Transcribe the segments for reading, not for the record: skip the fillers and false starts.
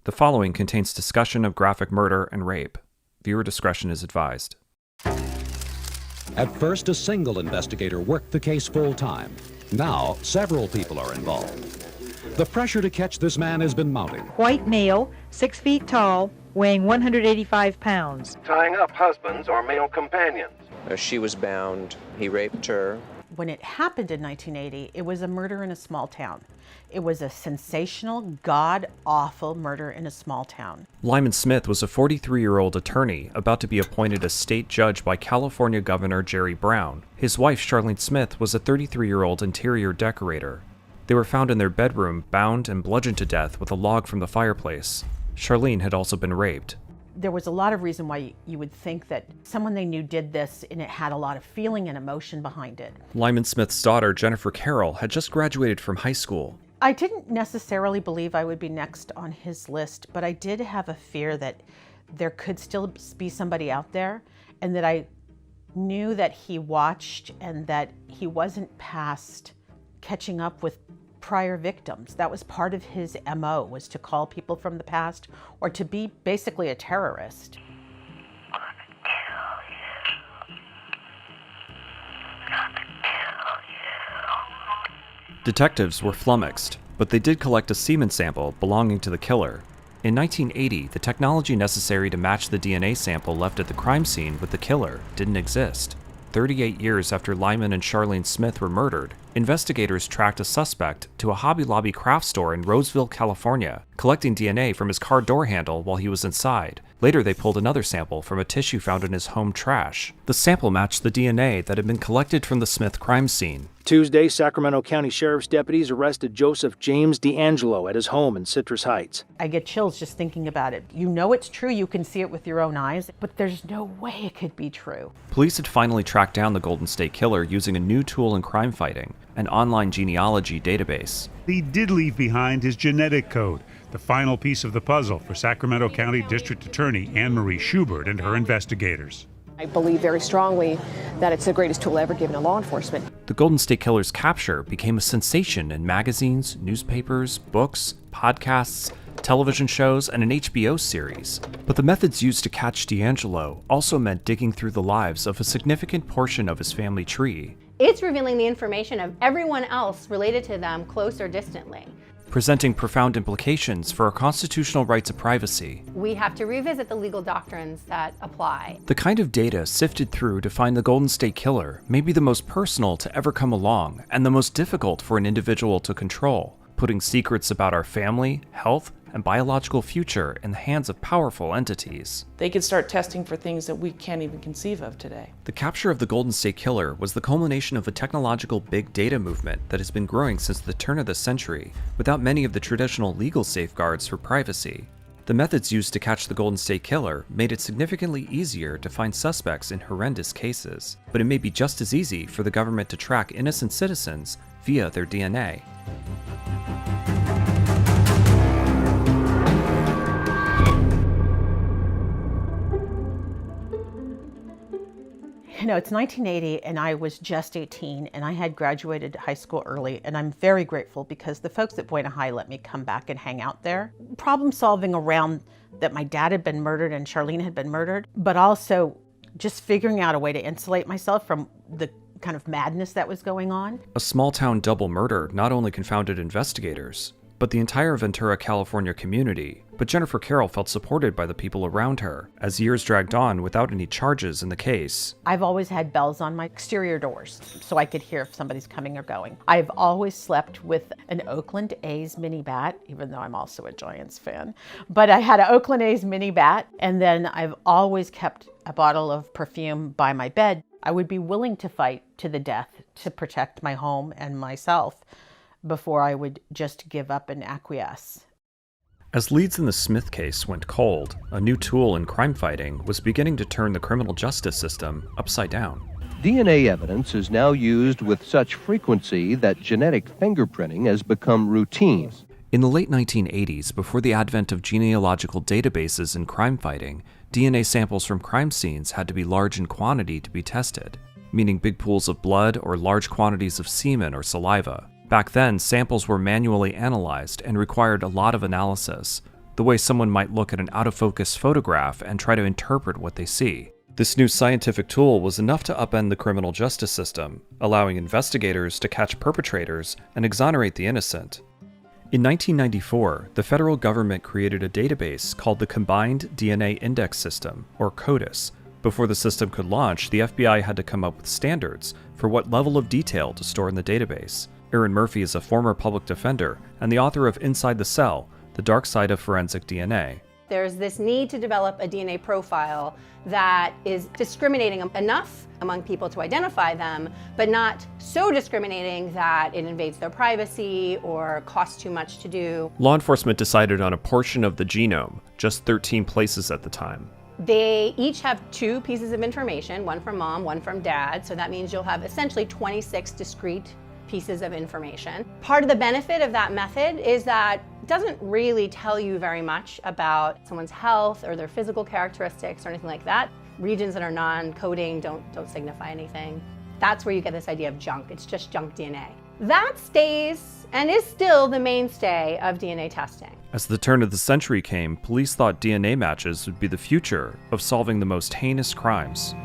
The following contains discussion of graphic murder and rape. Viewer discretion is advised. At first, a single investigator worked the case full-time. Now, several people are involved. The pressure to catch this man has been mounting. White male, 6 feet tall, weighing 185 pounds. Tying up husbands or male companions. She was bound. He raped her. When it happened in 1980, it was a murder in a small town. It was a sensational, god-awful murder in a small town. Lyman Smith was a 43-year-old attorney about to be appointed as state judge by California Governor Jerry Brown. His wife, Charlene Smith, was a 33-year-old interior decorator. They were found in their bedroom, bound and bludgeoned to death with a log from the fireplace. Charlene had also been raped. There was a lot of reason why you would think that someone they knew did this, and it had a lot of feeling and emotion behind it. Lyman Smith's daughter, Jennifer Carroll, had just graduated from high school. I didn't necessarily believe I would be next on his list, but I did have a fear that there could still be somebody out there, and that I knew that he watched and that he wasn't past catching up with prior victims. That was part of his MO, was to call people from the past or to be basically a terrorist. Detectives were flummoxed, but they did collect a semen sample belonging to the killer. In 1980, the technology necessary to match the DNA sample left at the crime scene with the killer didn't exist. 38 years after Lyman and Charlene Smith were murdered, investigators tracked a suspect to a Hobby Lobby craft store in Roseville, California, collecting DNA from his car door handle while he was inside. Later, they pulled another sample from a tissue found in his home trash. The sample matched the DNA that had been collected from the Smith crime scene. Tuesday, Sacramento County Sheriff's deputies arrested Joseph James DeAngelo at his home in Citrus Heights. I get chills just thinking about it. You know it's true, you can see it with your own eyes, but there's no way it could be true. Police had finally tracked down the Golden State Killer using a new tool in crime fighting, an online genealogy database. He did leave behind his genetic code, the final piece of the puzzle for Sacramento County District Attorney Anne Marie Schubert and her investigators. I believe very strongly that it's the greatest tool ever given to law enforcement. The Golden State Killer's capture became a sensation in magazines, newspapers, books, podcasts, television shows, and an HBO series. But the methods used to catch DeAngelo also meant digging through the lives of a significant portion of his family tree. It's revealing the information of everyone else related to them, close or distantly. Presenting profound implications for our constitutional right to privacy. We have to revisit the legal doctrines that apply. The kind of data sifted through to find the Golden State Killer may be the most personal to ever come along and the most difficult for an individual to control, putting secrets about our family, health, and biological future in the hands of powerful entities. They could start testing for things that we can't even conceive of today. The capture of the Golden State Killer was the culmination of a technological big data movement that has been growing since the turn of the century, without many of the traditional legal safeguards for privacy. The methods used to catch the Golden State Killer made it significantly easier to find suspects in horrendous cases, but it may be just as easy for the government to track innocent citizens via their DNA. You know, it's 1980 and I was just 18 and I had graduated high school early, and I'm very grateful because the folks at Buena High let me come back and hang out there. Problem solving around that my dad had been murdered and Charlene had been murdered, but also just figuring out a way to insulate myself from the kind of madness that was going on. A small town double murder not only confounded investigators, but the entire Ventura, California community. But Jennifer Carroll felt supported by the people around her as years dragged on without any charges in the case. I've always had bells on my exterior doors so I could hear if somebody's coming or going. I've always slept with an Oakland A's mini bat, even though I'm also a Giants fan. But I had an Oakland A's mini bat, and then I've always kept a bottle of perfume by my bed. I would be willing to fight to the death to protect my home and myself before I would just give up and acquiesce. As leads in the Smith case went cold, a new tool in crime fighting was beginning to turn the criminal justice system upside down. DNA evidence is now used with such frequency that genetic fingerprinting has become routine. In the late 1980s, before the advent of genealogical databases in crime fighting, DNA samples from crime scenes had to be large in quantity to be tested, meaning big pools of blood or large quantities of semen or saliva. Back then, samples were manually analyzed and required a lot of analysis. the way someone might look at an out-of-focus photograph and try to interpret what they see. This new scientific tool was enough to upend the criminal justice system, allowing investigators to catch perpetrators and exonerate the innocent. In 1994, the federal government created a database called the Combined DNA Index System, or CODIS. Before the system could launch, the FBI had to come up with standards for what level of detail to store in the database. Erin Murphy is a former public defender and the author of Inside the Cell, The Dark Side of Forensic DNA. There's this need to develop a DNA profile that is discriminating enough among people to identify them, but not so discriminating that it invades their privacy or costs too much to do. Law enforcement decided on a portion of the genome, just 13 places at the time. They each have 2 pieces of information, one from mom, one from dad, so that means you'll have essentially 26 discrete pieces of information. Part of the benefit of that method is that it doesn't really tell you very much about someone's health or their physical characteristics or anything like that. Regions that are non-coding don't signify anything. That's where you get this idea of junk. It's just junk DNA. That stays and is still the mainstay of DNA testing. As the turn of the century came, police thought DNA matches would be the future of solving the most heinous crimes.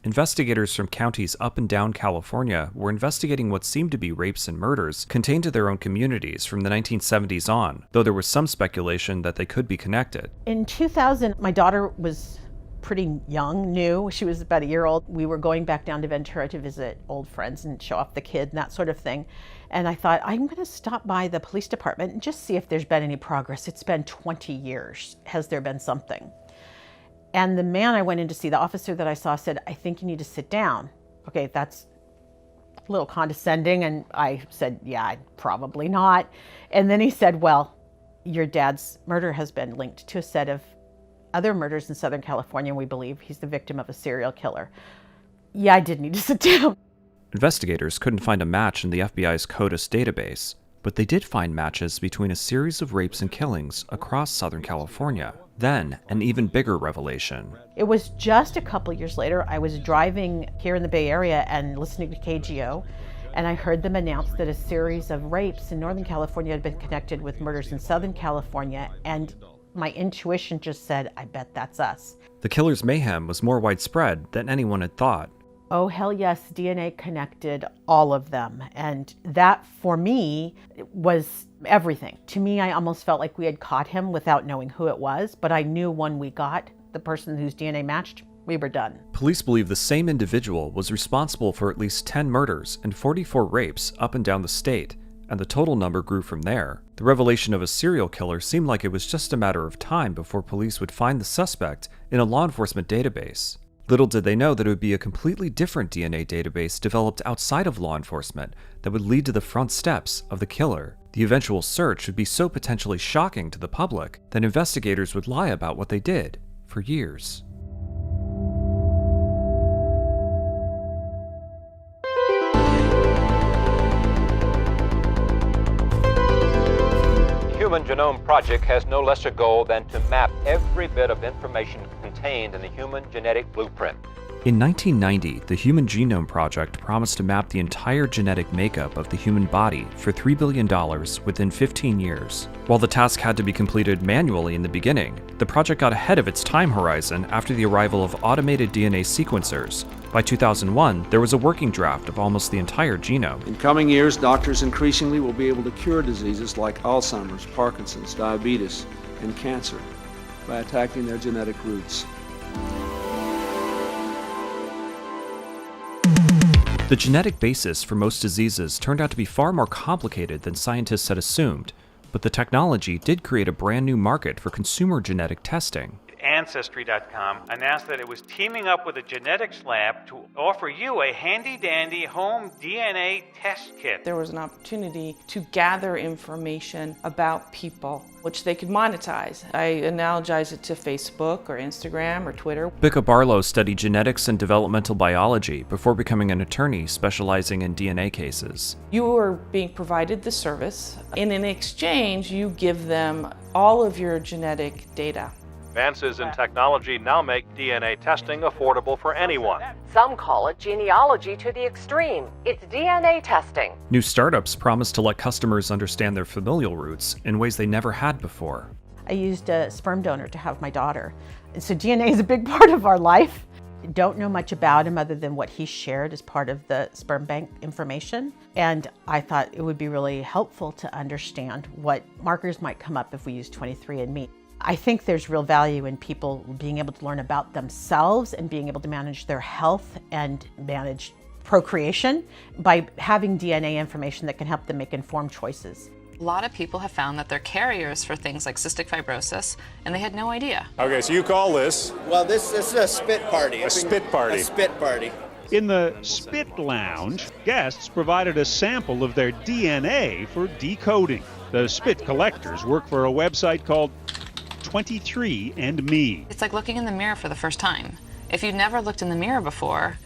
Investigators from counties up and down California were investigating what seemed to be rapes and murders contained to their own communities from the 1970s on, though there was some speculation that they could be connected. In 2000, my daughter was pretty young, new. She was about a year old. We were going back down to Ventura to visit old friends and show off the kid and that sort of thing. And I thought, I'm going to stop by the police department and just see if there's been any progress. It's been 20 years. Has there been something? And the man I went in to see, the officer that I saw, said, I think you need to sit down. Okay, that's a little condescending. And I said, yeah, probably not. And then he said, well, your dad's murder has been linked to a set of other murders in Southern California. We believe he's the victim of a serial killer. Yeah, I did need to sit down. Investigators couldn't find a match in the FBI's CODIS database, but they did find matches between a series of rapes and killings across Southern California. Then, an even bigger revelation. It was just a couple years later, I was driving here in the Bay Area and listening to KGO, and I heard them announce that a series of rapes in Northern California had been connected with murders in Southern California, and my intuition just said, I bet that's us. The killer's mayhem was more widespread than anyone had thought. Oh, hell yes, DNA connected all of them. And that, for me, was everything. To me, I almost felt like we had caught him without knowing who it was, but I knew when we got the person whose DNA matched, we were done. Police believe the same individual was responsible for at least 10 murders and 44 rapes up and down the state, and the total number grew from there. The revelation of a serial killer seemed like it was just a matter of time before police would find the suspect in a law enforcement database. Little did they know that it would be a completely different DNA database developed outside of law enforcement that would lead to the front steps of the killer. The eventual search would be so potentially shocking to the public that investigators would lie about what they did for years. The Human Genome Project has no lesser goal than to map every bit of information contained in the human genetic blueprint. In 1990, the Human Genome Project promised to map the entire genetic makeup of the human body for $3 billion within 15 years. While the task had to be completed manually in the beginning, the project got ahead of its time horizon after the arrival of automated DNA sequencers. By 2001, there was a working draft of almost the entire genome. In coming years, doctors increasingly will be able to cure diseases like Alzheimer's, Parkinson's, diabetes, and cancer by attacking their genetic roots. The genetic basis for most diseases turned out to be far more complicated than scientists had assumed, but the technology did create a brand new market for consumer genetic testing. Ancestry.com announced that it was teaming up with a genetics lab to offer you a handy-dandy home DNA test kit. There was an opportunity to gather information about people, which they could monetize. I analogize it to Facebook or Instagram or Twitter. Bicca Barlow studied genetics and developmental biology before becoming an attorney specializing in DNA cases. You are being provided the service, and in exchange, you give them all of your genetic data. Advances in technology now make DNA testing affordable for anyone. Some call it genealogy to the extreme. It's DNA testing. New startups promise to let customers understand their familial roots in ways they never had before. I used a sperm donor to have my daughter. So DNA is a big part of our life. Don't know much about him other than what he shared as part of the sperm bank information. And I thought it would be really helpful to understand what markers might come up if we use 23andMe. I think there's real value in people being able to learn about themselves and being able to manage their health and manage procreation by having DNA information that can help them make informed choices. A lot of people have found that they're carriers for things like cystic fibrosis, and they had no idea. Okay, so you call this? Well, this is a spit party. A spit party. A spit party. In the Spit Lounge, guests provided a sample of their DNA for decoding. The spit collectors work for a website called 23andMe. It's like looking in the mirror for the first time. If you'd never looked in the mirror before,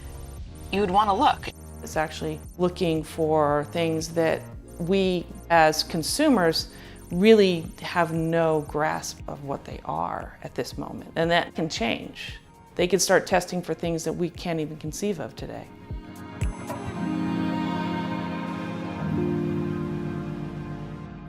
you would want to look. It's actually looking for things that we as consumers really have no grasp of what they are at this moment. And that can change. They could start testing for things that we can't even conceive of today.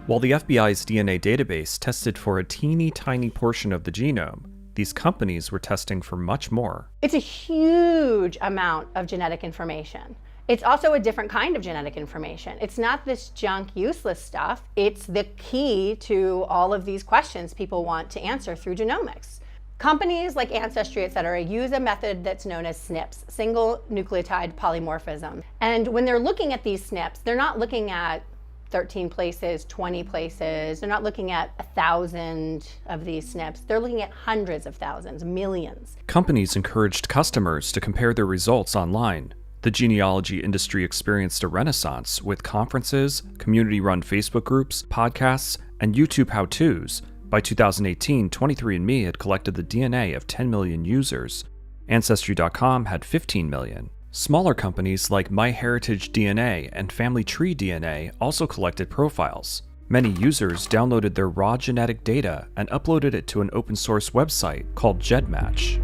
While the FBI's DNA database tested for a teeny tiny portion of the genome, these companies were testing for much more. It's a huge amount of genetic information. It's also a different kind of genetic information. It's not this junk, useless stuff. It's the key to all of these questions people want to answer through genomics. Companies like Ancestry, et cetera, use a method that's known as SNPs, single nucleotide polymorphism. And when they're looking at these SNPs, they're not looking at 13 places, 20 places. They're not looking at 1,000 of these SNPs. They're looking at hundreds of thousands, millions. Companies encouraged customers to compare their results online. The genealogy industry experienced a renaissance with conferences, community-run Facebook groups, podcasts, and YouTube how-tos. By 2018, 23andMe had collected the DNA of 10 million users. Ancestry.com had 15 million. Smaller companies like MyHeritageDNA and FamilyTree DNA also collected profiles. Many users downloaded their raw genetic data and uploaded it to an open-source website called GEDmatch.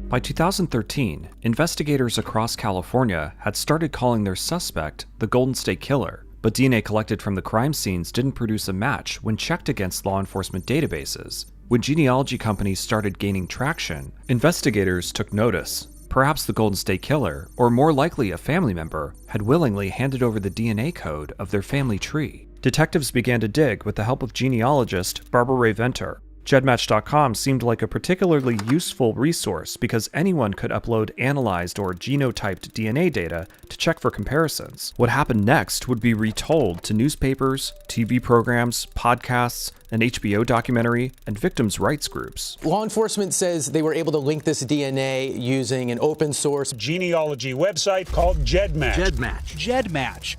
By 2013, investigators across California had started calling their suspect the Golden State Killer, but DNA collected from the crime scenes didn't produce a match when checked against law enforcement databases. When genealogy companies started gaining traction, investigators took notice. Perhaps the Golden State Killer, or more likely a family member, had willingly handed over the DNA code of their family tree. Detectives began to dig with the help of genealogist Barbara Ray Venter. GEDmatch.com seemed like a particularly useful resource because anyone could upload analyzed or genotyped DNA data to check for comparisons. What happened next would be retold to newspapers, TV programs, podcasts, an HBO documentary, and victims' rights groups. Law enforcement says they were able to link this DNA using an open source genealogy website called GEDmatch. GEDmatch.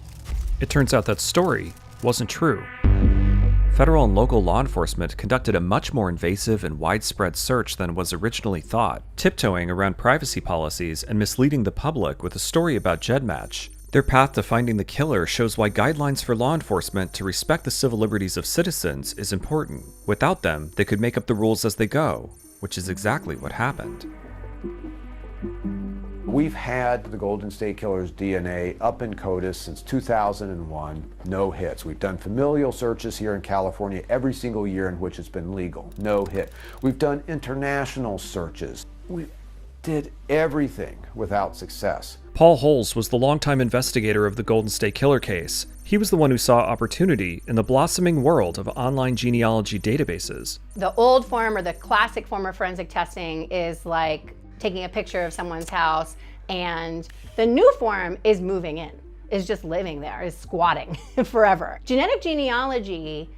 It turns out that story wasn't true. Federal and local law enforcement conducted a much more invasive and widespread search than was originally thought, tiptoeing around privacy policies and misleading the public with a story about GEDmatch. Their path to finding the killer shows why guidelines for law enforcement to respect the civil liberties of citizens is important. Without them, they could make up the rules as they go, which is exactly what happened. We've had the Golden State Killer's DNA up in CODIS since 2001, no hits. We've done familial searches here in California every single year in which it's been legal, no hit. We've done international searches. We did everything without success. Paul Holes was the longtime investigator of the Golden State Killer case. He was the one who saw opportunity in the blossoming world of online genealogy databases. The old form or the classic form of forensic testing is like taking a picture of someone's house, and the new form is moving in, is just living there, is squatting forever. Genetic genealogy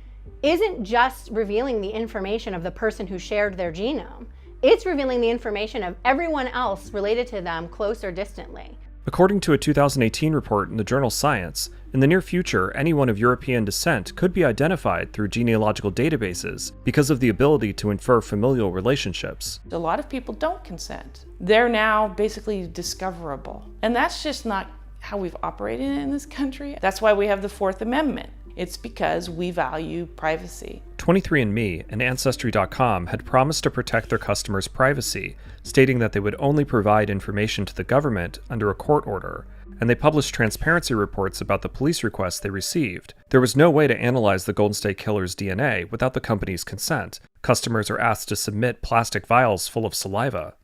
isn't just revealing the information of the person who shared their genome. It's revealing the information of everyone else related to them, close or distantly. According to a 2018 report in the journal Science, in the near future, anyone of European descent could be identified through genealogical databases because of the ability to infer familial relationships. A lot of people don't consent. They're now basically discoverable. And that's just not how we've operated in this country. That's why we have the Fourth Amendment. It's because we value privacy. 23andMe and Ancestry.com had promised to protect their customers' privacy, stating that they would only provide information to the government under a court order, and they published transparency reports about the police requests they received. There was no way to analyze the Golden State Killer's DNA without the company's consent. Customers are asked to submit plastic vials full of saliva.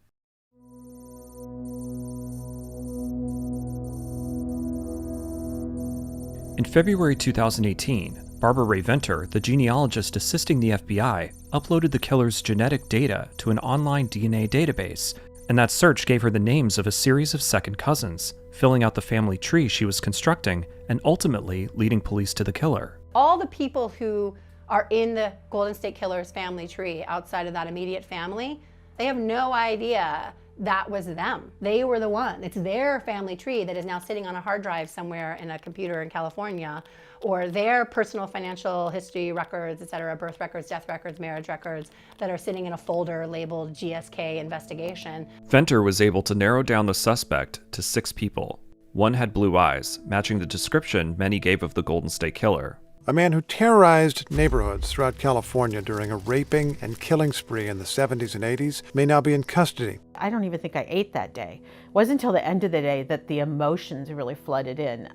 In February 2018, Barbara Ray Venter, the genealogist assisting the FBI, uploaded the killer's genetic data to an online DNA database, and that search gave her the names of a series of second cousins, filling out the family tree she was constructing and ultimately leading police to the killer. All the people who are in the Golden State Killer's family tree outside of that immediate family, they have no idea that was them. They were the one. It's their family tree that is now sitting on a hard drive somewhere in a computer in California, or their personal financial history records, et cetera, birth records, death records, marriage records, that are sitting in a folder labeled GSK investigation. Venter was able to narrow down the suspect to 6 people. One had blue eyes, matching the description many gave of the Golden State Killer. A man who terrorized neighborhoods throughout California during a raping and killing spree in the 70s and 80s may now be in custody. I don't even think I ate that day. It wasn't until the end of the day that the emotions really flooded in.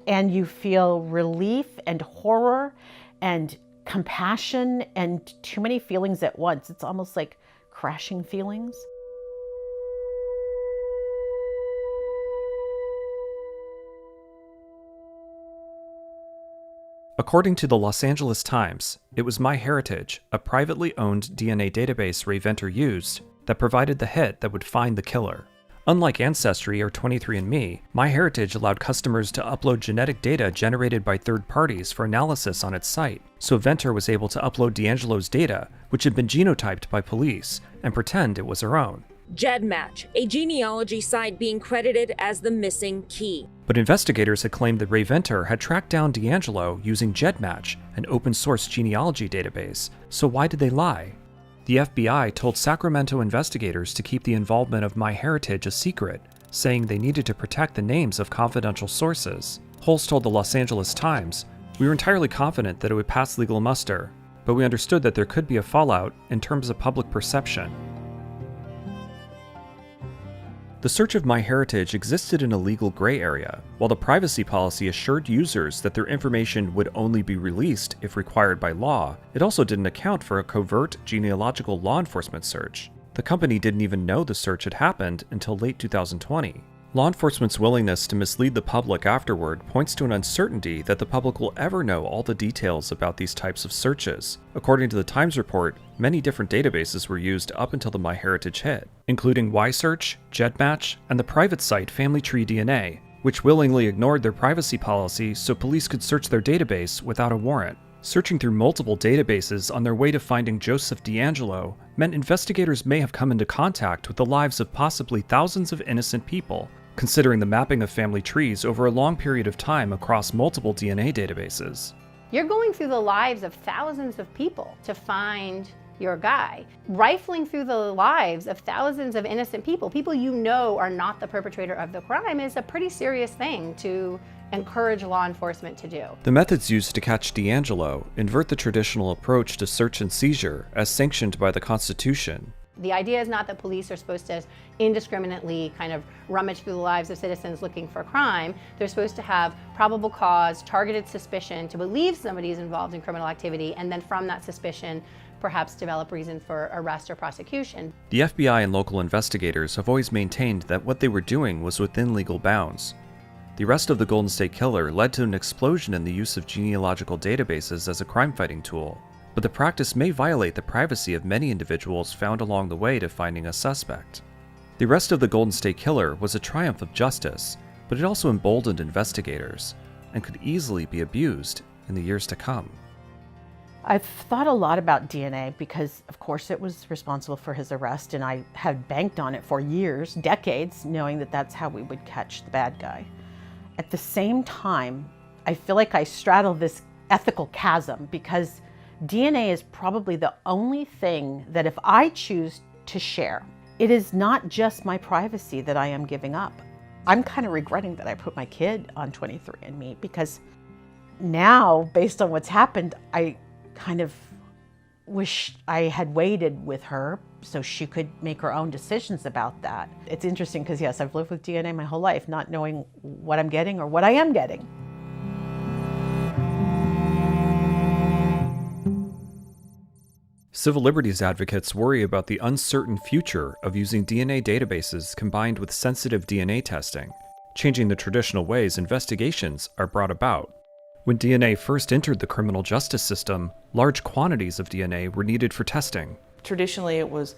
And you feel relief and horror and compassion and too many feelings at once. It's almost like crashing feelings. According to the Los Angeles Times, it was MyHeritage, a privately owned DNA database Ray Venter used, that provided the hit that would find the killer. Unlike Ancestry or 23andMe, MyHeritage allowed customers to upload genetic data generated by third parties for analysis on its site, so Venter was able to upload DeAngelo's data, which had been genotyped by police, and pretend it was her own. GEDmatch, a genealogy site being credited as the missing key. But investigators had claimed that Ray Venter had tracked down DeAngelo using GEDmatch, an open-source genealogy database, so why did they lie? The FBI told Sacramento investigators to keep the involvement of MyHeritage a secret, saying they needed to protect the names of confidential sources. Holz told the Los Angeles Times, "We were entirely confident that it would pass legal muster, but we understood that there could be a fallout in terms of public perception." The search of MyHeritage existed in a legal gray area, while the privacy policy assured users that their information would only be released if required by law. It also didn't account for a covert genealogical law enforcement search. The company didn't even know the search had happened until late 2020. Law enforcement's willingness to mislead the public afterward points to an uncertainty that the public will ever know all the details about these types of searches. According to the Times report, many different databases were used up until the MyHeritage hit, including YSearch, GEDmatch, and the private site Family Tree DNA, which willingly ignored their privacy policy so police could search their database without a warrant. Searching through multiple databases on their way to finding Joseph DeAngelo meant investigators may have come into contact with the lives of possibly thousands of innocent people, considering the mapping of family trees over a long period of time across multiple DNA databases. You're going through the lives of thousands of people to find your guy. Rifling through the lives of thousands of innocent people, people you know are not the perpetrator of the crime, is a pretty serious thing to encourage law enforcement to do. The methods used to catch DeAngelo invert the traditional approach to search and seizure as sanctioned by the Constitution. The idea is not that police are supposed to indiscriminately kind of rummage through the lives of citizens looking for crime. They're supposed to have probable cause, targeted suspicion to believe somebody is involved in criminal activity, and then from that suspicion, perhaps develop reason for arrest or prosecution. The FBI and local investigators have always maintained that what they were doing was within legal bounds. The arrest of the Golden State Killer led to an explosion in the use of genealogical databases as a crime-fighting tool. But the practice may violate the privacy of many individuals found along the way to finding a suspect. The arrest of the Golden State Killer was a triumph of justice, but it also emboldened investigators, and could easily be abused in the years to come. I've thought a lot about DNA because, of course, it was responsible for his arrest, and I had banked on it for years, decades, knowing that that's how we would catch the bad guy. At the same time, I feel like I straddle this ethical chasm because DNA is probably the only thing that if I choose to share, it is not just my privacy that I am giving up. I'm kind of regretting that I put my kid on 23andMe because now, based on what's happened, I kind of wish I had waited with her so she could make her own decisions about that. It's interesting because, yes, I've lived with DNA my whole life, not knowing what I'm getting or what I am getting. Civil liberties advocates worry about the uncertain future of using DNA databases combined with sensitive DNA testing, changing the traditional ways investigations are brought about. When DNA first entered the criminal justice system, large quantities of DNA were needed for testing. Traditionally, it was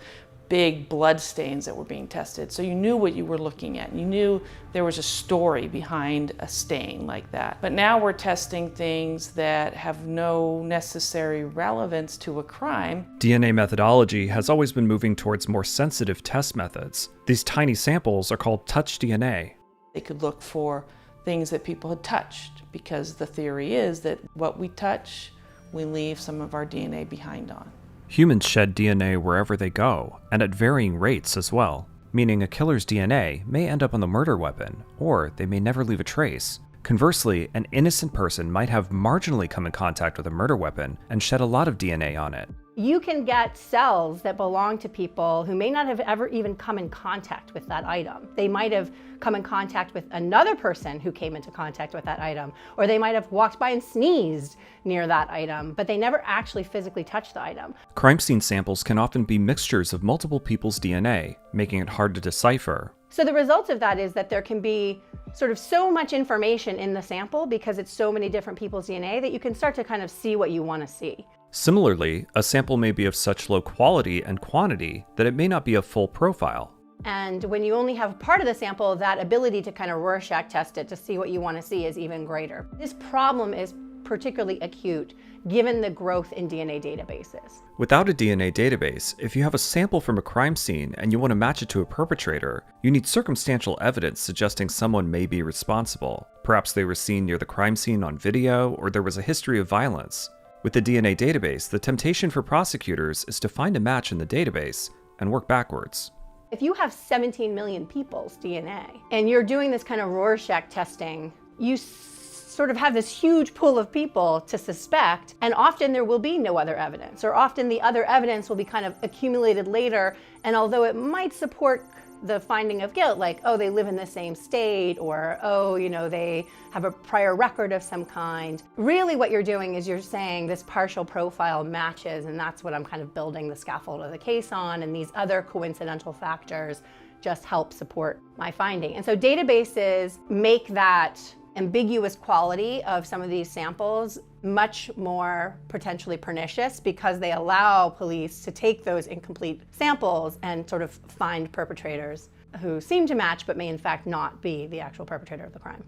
big blood stains that were being tested, so you knew what you were looking at. You knew there was a story behind a stain like that. But now we're testing things that have no necessary relevance to a crime. DNA methodology has always been moving towards more sensitive test methods. These tiny samples are called touch DNA. They could look for things that people had touched, because the theory is that what we touch, we leave some of our DNA behind on. Humans shed DNA wherever they go, and at varying rates as well, meaning a killer's DNA may end up on the murder weapon, or they may never leave a trace. Conversely, an innocent person might have marginally come in contact with a murder weapon and shed a lot of DNA on it. You can get cells that belong to people who may not have ever even come in contact with that item. They might have come in contact with another person who came into contact with that item, or they might have walked by and sneezed near that item, but they never actually physically touched the item. Crime scene samples can often be mixtures of multiple people's DNA, making it hard to decipher. So the result of that is that there can be sort of so much information in the sample because it's so many different people's DNA that you can start to kind of see what you want to see. Similarly, a sample may be of such low quality and quantity that it may not be a full profile. And when you only have part of the sample, that ability to kind of Rorschach test it to see what you want to see is even greater. This problem is particularly acute given the growth in DNA databases. Without a DNA database, if you have a sample from a crime scene and you want to match it to a perpetrator, you need circumstantial evidence suggesting someone may be responsible. Perhaps they were seen near the crime scene on video, or there was a history of violence. With the DNA database, the temptation for prosecutors is to find a match in the database and work backwards. If you have 17 million people's DNA and you're doing this kind of Rorschach testing, you sort of have this huge pool of people to suspect, and often there will be no other evidence, or often the other evidence will be kind of accumulated later, and although it might support the finding of guilt, like, oh, they live in the same state, or, oh, you know, they have a prior record of some kind. Really what you're doing is you're saying this partial profile matches, and that's what I'm kind of building the scaffold of the case on, and these other coincidental factors just help support my finding. And so databases make that ambiguous quality of some of these samples much more potentially pernicious because they allow police to take those incomplete samples and sort of find perpetrators who seem to match but may in fact not be the actual perpetrator of the crime.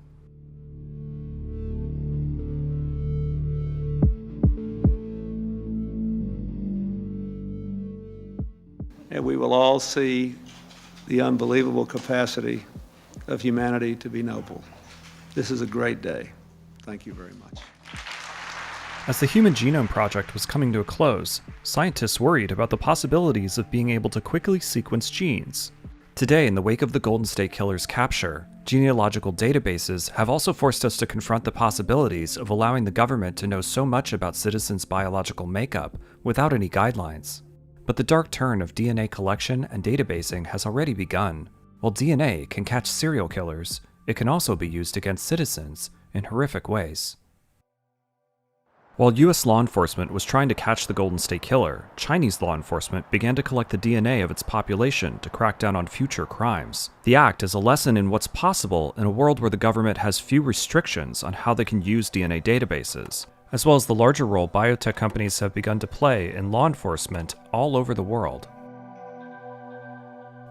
And we will all see the unbelievable capacity of humanity to be noble. This is a great day. Thank you very much. As the Human Genome Project was coming to a close, scientists worried about the possibilities of being able to quickly sequence genes. Today, in the wake of the Golden State Killer's capture, genealogical databases have also forced us to confront the possibilities of allowing the government to know so much about citizens' biological makeup without any guidelines. But the dark turn of DNA collection and databasing has already begun. While DNA can catch serial killers, it can also be used against citizens in horrific ways. While US law enforcement was trying to catch the Golden State Killer, Chinese law enforcement began to collect the DNA of its population to crack down on future crimes. The act is a lesson in what's possible in a world where the government has few restrictions on how they can use DNA databases, as well as the larger role biotech companies have begun to play in law enforcement all over the world.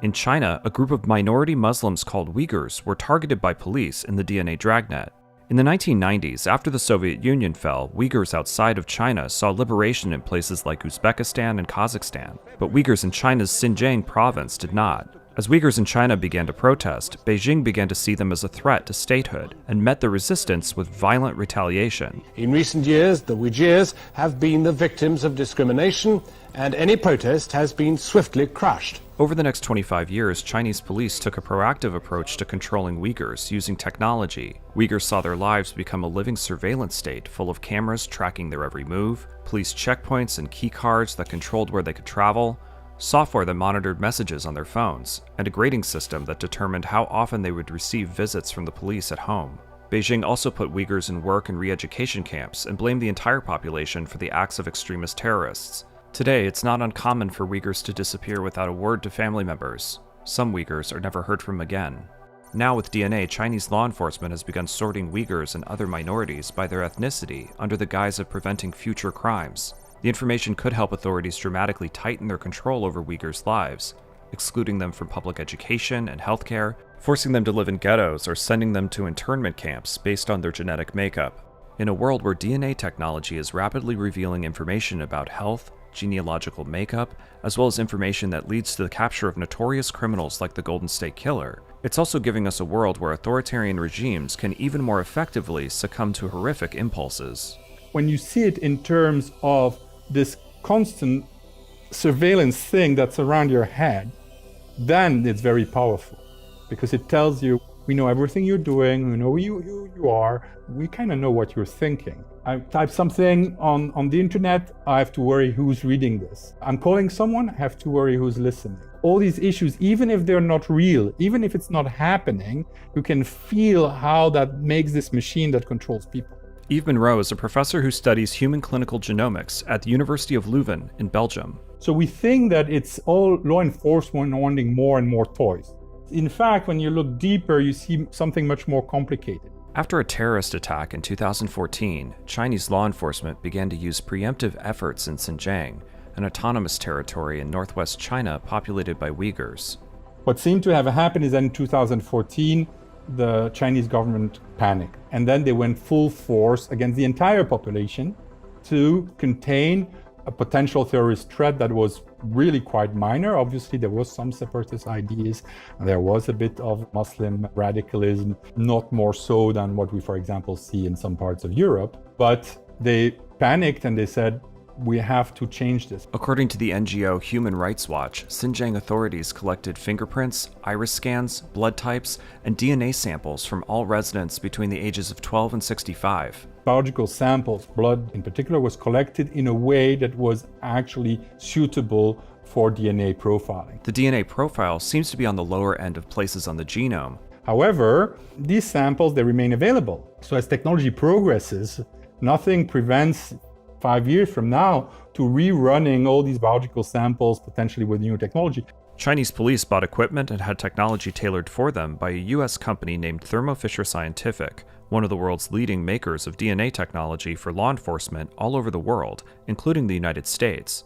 In China, a group of minority Muslims called Uyghurs were targeted by police in the DNA dragnet. In the 1990s, after the Soviet Union fell, Uyghurs outside of China saw liberation in places like Uzbekistan and Kazakhstan, but Uyghurs in China's Xinjiang province did not. As Uyghurs in China began to protest, Beijing began to see them as a threat to statehood and met the resistance with violent retaliation. In recent years, the Uyghurs have been the victims of discrimination, and any protest has been swiftly crushed. Over the next 25 years, Chinese police took a proactive approach to controlling Uyghurs using technology. Uyghurs saw their lives become a living surveillance state full of cameras tracking their every move, police checkpoints and key cards that controlled where they could travel, software that monitored messages on their phones, and a grading system that determined how often they would receive visits from the police at home. Beijing also put Uyghurs in work and re-education camps and blamed the entire population for the acts of extremist terrorists. Today, it's not uncommon for Uyghurs to disappear without a word to family members. Some Uyghurs are never heard from again. Now with DNA, Chinese law enforcement has begun sorting Uyghurs and other minorities by their ethnicity under the guise of preventing future crimes. The information could help authorities dramatically tighten their control over Uyghurs' lives, excluding them from public education and healthcare, forcing them to live in ghettos, or sending them to internment camps based on their genetic makeup. In a world where DNA technology is rapidly revealing information about health, genealogical makeup, as well as information that leads to the capture of notorious criminals like the Golden State Killer, it's also giving us a world where authoritarian regimes can even more effectively succumb to horrific impulses. When you see it in terms of this constant surveillance thing that's around your head, then it's very powerful, because it tells you, we know everything you're doing, we know who you are, we kind of know what you're thinking. I type something on the internet, I have to worry who's reading this. I'm calling someone, I have to worry who's listening. All these issues, even if they're not real, even if it's not happening, you can feel how that makes this machine that controls people. Yves Monroe is a professor who studies human clinical genomics at the University of Leuven in Belgium. So we think that it's all law enforcement wanting more and more toys. In fact, when you look deeper, you see something much more complicated. After a terrorist attack in 2014, Chinese law enforcement began to use preemptive efforts in Xinjiang, an autonomous territory in northwest China populated by Uyghurs. What seemed to have happened is that in 2014, the Chinese government panicked, and then they went full force against the entire population to contain a potential terrorist threat that was really quite minor. Obviously, there was some separatist ideas, and there was a bit of Muslim radicalism, not more so than what we, for example, see in some parts of Europe. But they panicked and they said, we have to change this. According to the NGO Human Rights Watch, Xinjiang authorities collected fingerprints, iris scans, blood types, and DNA samples from all residents between the ages of 12 and 65. Biological samples, blood in particular, was collected in a way that was actually suitable for DNA profiling. The DNA profile seems to be on the lower end of places on the genome. However, these samples, they remain available. So as technology progresses, nothing prevents 5 years from now to rerunning all these biological samples, potentially with new technology. Chinese police bought equipment and had technology tailored for them by a US company named Thermo Fisher Scientific, one of the world's leading makers of DNA technology for law enforcement all over the world, including the United States.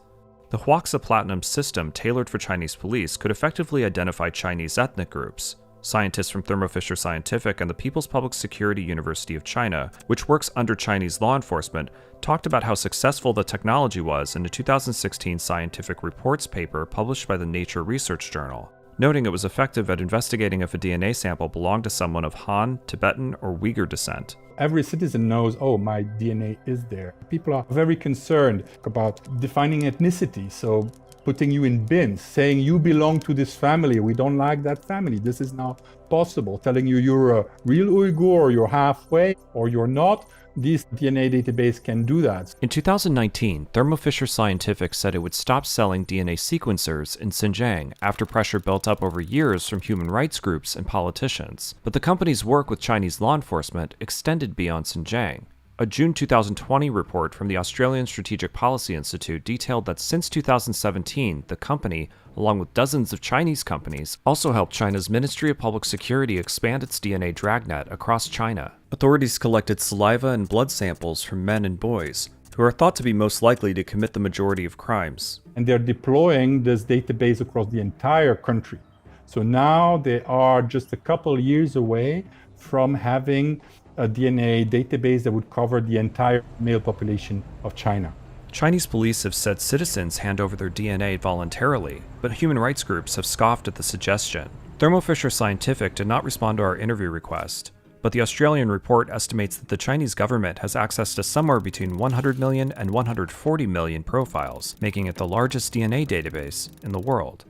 The Huaxa Platinum system tailored for Chinese police could effectively identify Chinese ethnic groups. Scientists from Thermo Fisher Scientific and the People's Public Security University of China, which works under Chinese law enforcement, talked about how successful the technology was in a 2016 scientific reports paper published by the Nature Research Journal, noting it was effective at investigating if a DNA sample belonged to someone of Han, Tibetan, or Uyghur descent. Every citizen knows, oh, my DNA is there. People are very concerned about defining ethnicity, so putting you in bins, saying you belong to this family, we don't like that family, this is now possible, telling you you're a real Uyghur, or you're halfway, or you're not. This DNA database can do that. In 2019, Thermo Fisher Scientific said it would stop selling DNA sequencers in Xinjiang after pressure built up over years from human rights groups and politicians. But the company's work with Chinese law enforcement extended beyond Xinjiang. A June 2020 report from the Australian Strategic Policy Institute detailed that since 2017, the company, along with dozens of Chinese companies, also helped China's Ministry of Public Security expand its DNA dragnet across China. Authorities collected saliva and blood samples from men and boys, who are thought to be most likely to commit the majority of crimes. And they're deploying this database across the entire country. So now they are just a couple years away from having a DNA database that would cover the entire male population of China. Chinese police have said citizens hand over their DNA voluntarily, but human rights groups have scoffed at the suggestion. Thermo Fisher Scientific did not respond to our interview request, but the Australian report estimates that the Chinese government has access to somewhere between 100 million and 140 million profiles, making it the largest DNA database in the world.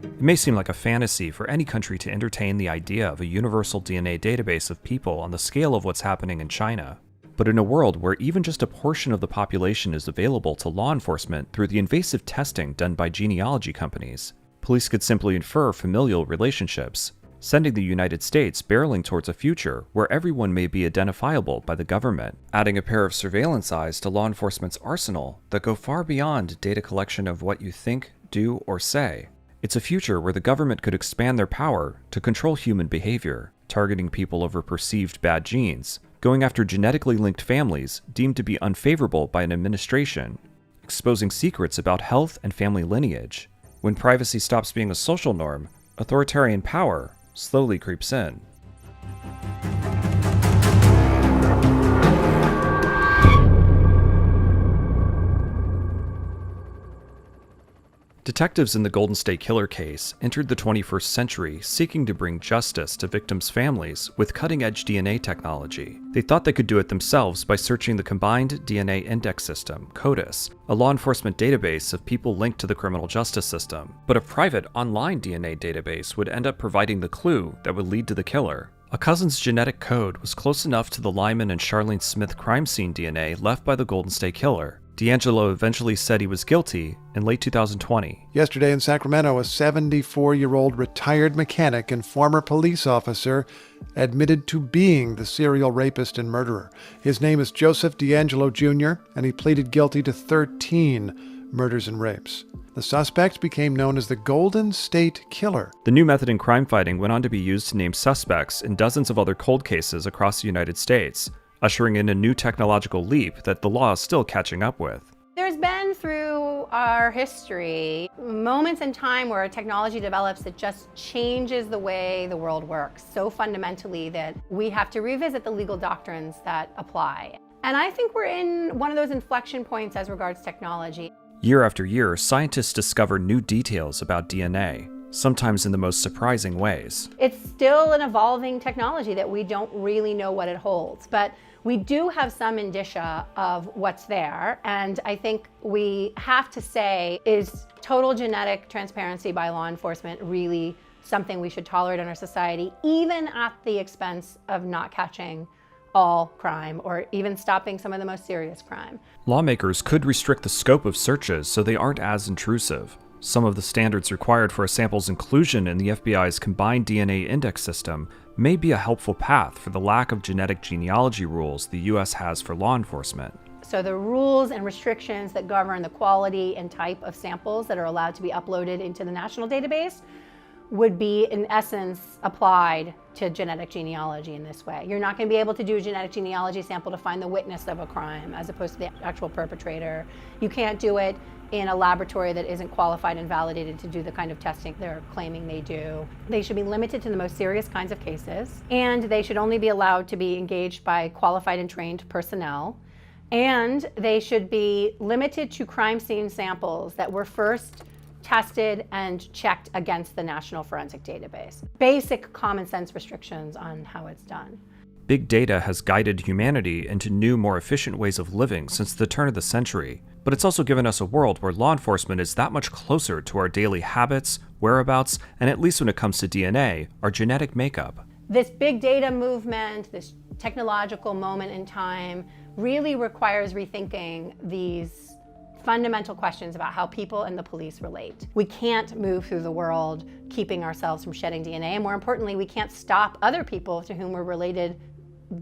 It may seem like a fantasy for any country to entertain the idea of a universal DNA database of people on the scale of what's happening in China. But in a world where even just a portion of the population is available to law enforcement through the invasive testing done by genealogy companies, police could simply infer familial relationships, sending the United States barreling towards a future where everyone may be identifiable by the government, adding a pair of surveillance eyes to law enforcement's arsenal that go far beyond data collection of what you think, do, or say. It's a future where the government could expand their power to control human behavior, targeting people over perceived bad genes, going after genetically linked families deemed to be unfavorable by an administration, exposing secrets about health and family lineage. When privacy stops being a social norm, authoritarian power slowly creeps in. Detectives in the Golden State Killer case entered the 21st century seeking to bring justice to victims' families with cutting-edge DNA technology. They thought they could do it themselves by searching the Combined DNA Index System, CODIS, a law enforcement database of people linked to the criminal justice system. But a private online DNA database would end up providing the clue that would lead to the killer. A cousin's genetic code was close enough to the Lyman and Charlene Smith crime scene DNA left by the Golden State Killer. DeAngelo eventually said he was guilty in late 2020. Yesterday in Sacramento, a 74-year-old retired mechanic and former police officer admitted to being the serial rapist and murderer. His name is Joseph DeAngelo Jr., and he pleaded guilty to 13 murders and rapes. The suspect became known as the Golden State Killer. The new method in crime fighting went on to be used to name suspects in dozens of other cold cases across the United States, ushering in a new technological leap that the law is still catching up with. There's been through our history moments in time where technology develops that just changes the way the world works so fundamentally that we have to revisit the legal doctrines that apply. And I think we're in one of those inflection points as regards technology. Year after year, scientists discover new details about DNA, sometimes in the most surprising ways. It's still an evolving technology that we don't really know what it holds, but we do have some indicia of what's there, and I think we have to say, is total genetic transparency by law enforcement really something we should tolerate in our society, even at the expense of not catching all crime or even stopping some of the most serious crime? Lawmakers could restrict the scope of searches so they aren't as intrusive. Some of the standards required for a sample's inclusion in the FBI's Combined DNA Index System may be a helpful path for the lack of genetic genealogy rules the U.S. has for law enforcement. So the rules and restrictions that govern the quality and type of samples that are allowed to be uploaded into the national database would be, in essence, applied to genetic genealogy in this way. You're not going to be able to do a genetic genealogy sample to find the witness of a crime as opposed to the actual perpetrator. You can't do it in a laboratory that isn't qualified and validated to do the kind of testing they're claiming they do. They should be limited to the most serious kinds of cases, and they should only be allowed to be engaged by qualified and trained personnel, and they should be limited to crime scene samples that were first tested and checked against the National Forensic Database. Basic common sense restrictions on how it's done. Big data has guided humanity into new, more efficient ways of living since the turn of the century, but it's also given us a world where law enforcement is that much closer to our daily habits, whereabouts, and at least when it comes to DNA, our genetic makeup. This big data movement, this technological moment in time, really requires rethinking these fundamental questions about how people and the police relate. We can't move through the world keeping ourselves from shedding DNA, and more importantly, we can't stop other people to whom we're related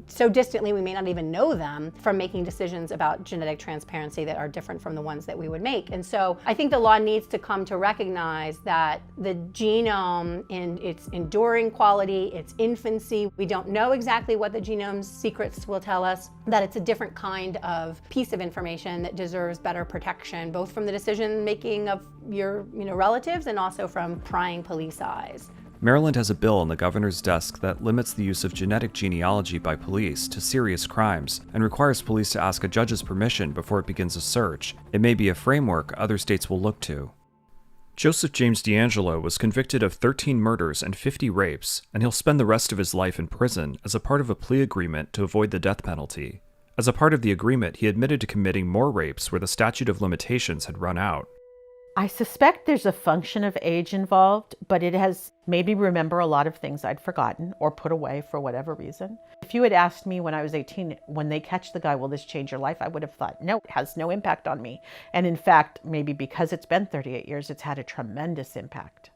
so distantly we may not even know them from making decisions about genetic transparency that are different from the ones that we would make. And so I think the law needs to come to recognize that the genome in its enduring quality, its infancy, we don't know exactly what the genome's secrets will tell us, that it's a different kind of piece of information that deserves better protection, both from the decision making of your relatives and also from prying police eyes. Maryland has a bill on the governor's desk that limits the use of genetic genealogy by police to serious crimes and requires police to ask a judge's permission before it begins a search. It may be a framework other states will look to. Joseph James DeAngelo was convicted of 13 murders and 50 rapes, and he'll spend the rest of his life in prison as a part of a plea agreement to avoid the death penalty. As a part of the agreement, he admitted to committing more rapes where the statute of limitations had run out. I suspect there's a function of age involved, but it has made me remember a lot of things I'd forgotten or put away for whatever reason. If you had asked me when I was 18, when they catch the guy, will this change your life? I would have thought, no, it has no impact on me. And in fact, maybe because it's been 38 years, it's had a tremendous impact.